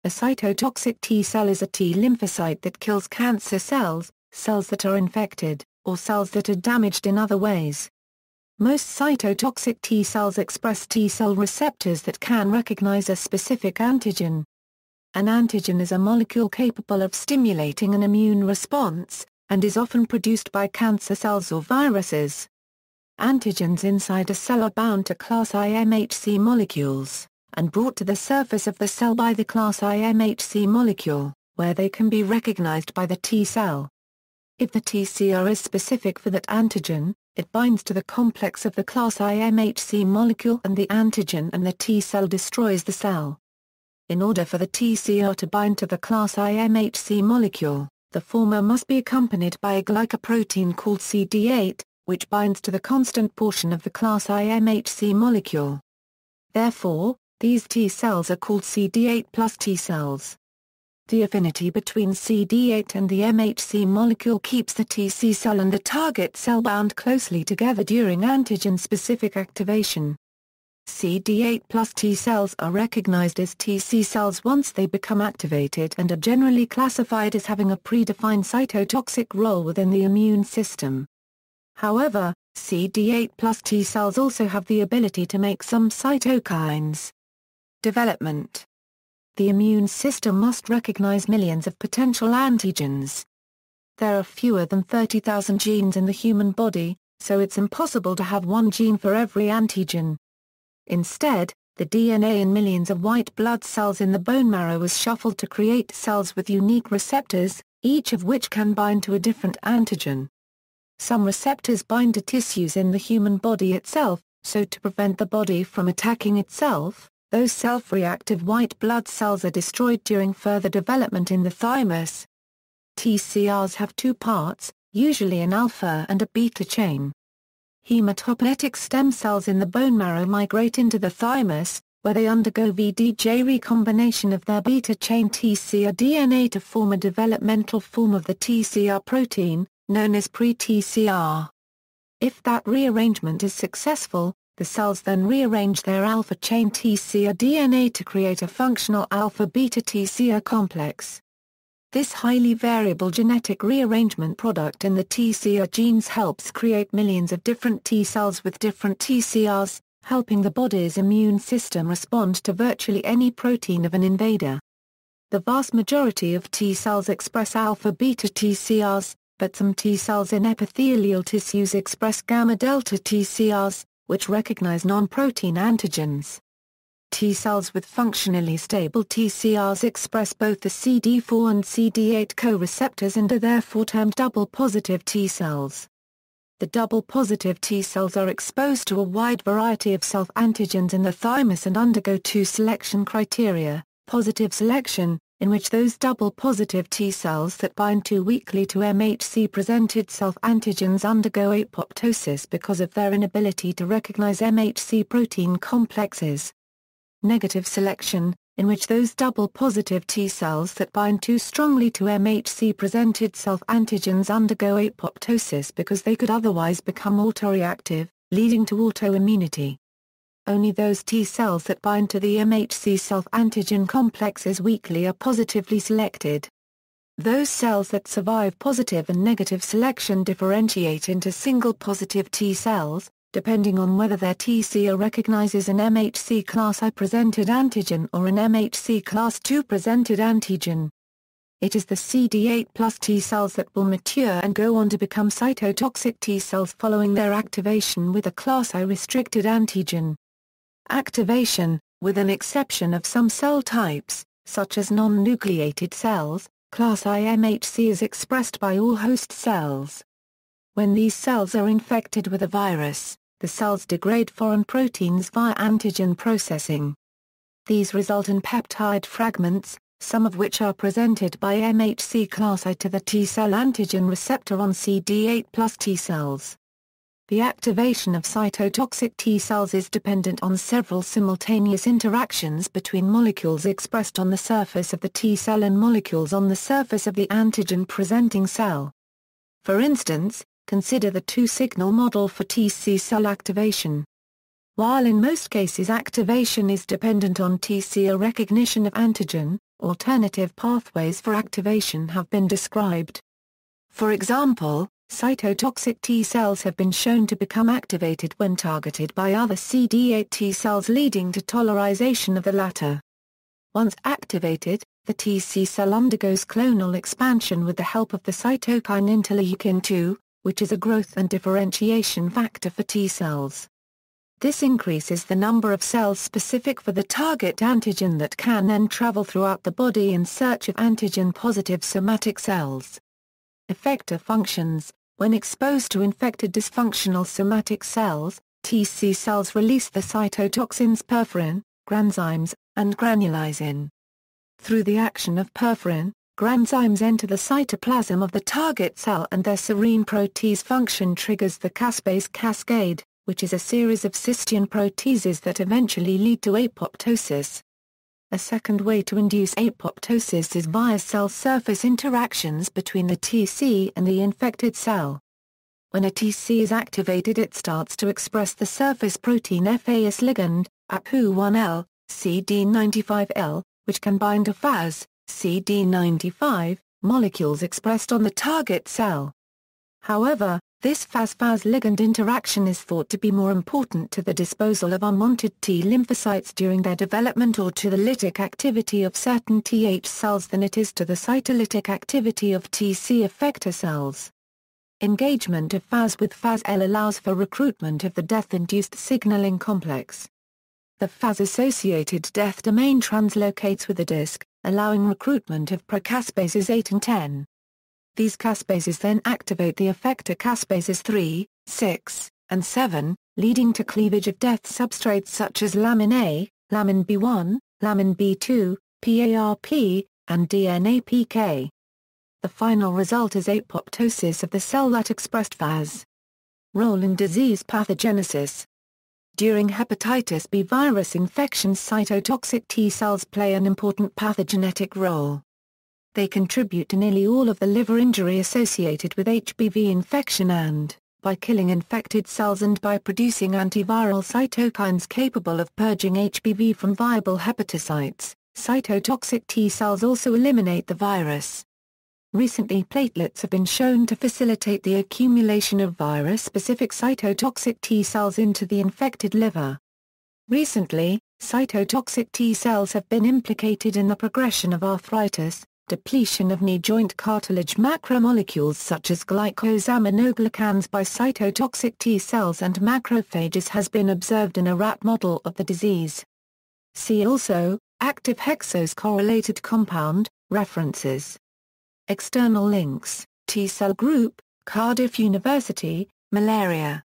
A cytotoxic T-cell is a T lymphocyte that kills cancer cells, cells that are infected, or cells that are damaged in other ways. Most cytotoxic T-cells express T-cell receptors that can recognize a specific antigen. An antigen is a molecule capable of stimulating an immune response, and is often produced by cancer cells or viruses. Antigens inside a cell are bound to class I MHC molecules, and brought to the surface of the cell by the class I MHC molecule, where they can be recognized by the T-cell. If the TCR is specific for that antigen, it binds to the complex of the class I MHC molecule and the antigen, and the T-cell destroys the cell. In order for the TCR to bind to the class I MHC molecule, the former must be accompanied by a glycoprotein called CD8, which binds to the constant portion of the class I MHC molecule. Therefore, these T-cells are called CD8 plus T-cells. The affinity between CD8 and the MHC molecule keeps the TC cell and the target cell bound closely together during antigen-specific activation. CD8 plus T-cells are recognized as TC cells once they become activated and are generally classified as having a predefined cytotoxic role within the immune system. However, CD8 plus T-cells also have the ability to make some cytokines. Development. The immune system must recognize millions of potential antigens. There are fewer than 30,000 genes in the human body, so it's impossible to have one gene for every antigen. Instead, the DNA in millions of white blood cells in the bone marrow is shuffled to create cells with unique receptors, each of which can bind to a different antigen. Some receptors bind to tissues in the human body itself, so to prevent the body from attacking itself, those self-reactive white blood cells are destroyed during further development in the thymus. TCRs have two parts, usually an alpha and a beta chain. Hematopoietic stem cells in the bone marrow migrate into the thymus, where they undergo VDJ recombination of their beta chain TCR DNA to form a developmental form of the TCR protein, known as pre-TCR. If that rearrangement is successful, the cells then rearrange their alpha chain TCR DNA to create a functional alpha-beta TCR complex. This highly variable genetic rearrangement product in the TCR genes helps create millions of different T-cells with different TCRs, helping the body's immune system respond to virtually any protein of an invader. The vast majority of T-cells express alpha-beta TCRs, but some T-cells in epithelial tissues express gamma-delta TCRs, which recognize non-protein antigens. T-cells with functionally stable TCRs express both the CD4 and CD8 co-receptors and are therefore termed double-positive T-cells. The double-positive T-cells are exposed to a wide variety of self-antigens in the thymus and undergo two selection criteria: positive selection, in which those double-positive T-cells that bind too weakly to MHC-presented self-antigens undergo apoptosis because of their inability to recognize MHC protein complexes. Negative selection, in which those double-positive T-cells that bind too strongly to MHC-presented self-antigens undergo apoptosis because they could otherwise become autoreactive, leading to autoimmunity. Only those T-cells that bind to the MHC self-antigen complexes weakly are positively selected. Those cells that survive positive and negative selection differentiate into single positive T-cells, depending on whether their TCR recognizes an MHC class I presented antigen or an MHC class II presented antigen. It is the CD8 plus T-cells that will mature and go on to become cytotoxic T-cells following their activation with a class I restricted antigen. Activation, with an exception of some cell types, such as non-nucleated cells, class I MHC is expressed by all host cells. When these cells are infected with a virus, the cells degrade foreign proteins via antigen processing. These result in peptide fragments, some of which are presented by MHC class I to the T-cell antigen receptor on CD8 plus T-cells. The activation of cytotoxic T-cells is dependent on several simultaneous interactions between molecules expressed on the surface of the T-cell and molecules on the surface of the antigen-presenting cell. For instance, consider the two-signal model for TC cell activation. While in most cases activation is dependent on TCR recognition of antigen, Alternative pathways for activation have been described. For example, cytotoxic T-cells have been shown to become activated when targeted by other CD8 T-cells, leading to tolerization of the latter. Once activated, the TC cell undergoes clonal expansion with the help of the cytokine interleukin 2, which is a growth and differentiation factor for T-cells. This increases the number of cells specific for the target antigen that can then travel throughout the body in search of antigen-positive somatic cells. Effector functions: when exposed to infected dysfunctional somatic cells, TC cells release the cytotoxins perforin, granzymes, and granulysin. Through the action of perforin, granzymes enter the cytoplasm of the target cell, and their serine protease function triggers the caspase cascade, which is a series of cysteine proteases that eventually lead to apoptosis. A second way to induce apoptosis is via cell surface interactions between the TC and the infected cell. When a TC is activated, it starts to express the surface protein FAS ligand, APU1L, CD95L, which can bind to FAS, CD95, molecules expressed on the target cell. However, this FAS-FAS ligand interaction is thought to be more important to the disposal of unwanted T lymphocytes during their development or to the lytic activity of certain Th cells than it is to the cytolytic activity of TC effector cells. Engagement of FAS with FAS-L allows for recruitment of the death-induced signaling complex. The FAS-associated death domain translocates with the disc, allowing recruitment of procaspases 8 and 10. These caspases then activate the effector caspases 3, 6, and 7, leading to cleavage of death substrates such as lamin A, lamin B1, lamin B2, PARP, and DNA-PK. The final result is apoptosis of the cell that expressed FAS. Role in disease pathogenesis. During hepatitis B virus infections, cytotoxic T-cells play an important pathogenetic role. They contribute to nearly all of the liver injury associated with HBV infection and, by killing infected cells and by producing antiviral cytokines capable of purging HBV from viable hepatocytes, cytotoxic T-cells also eliminate the virus. Recently, platelets have been shown to facilitate the accumulation of virus-specific cytotoxic T-cells into the infected liver. Recently, cytotoxic T-cells have been implicated in the progression of arthritis, depletion of knee joint cartilage, macromolecules such as glycosaminoglycans by cytotoxic T-cells and macrophages has been observed in a rat model of the disease. See also, active hexose correlated compound, references. External links, T-cell group, Cardiff University, malaria.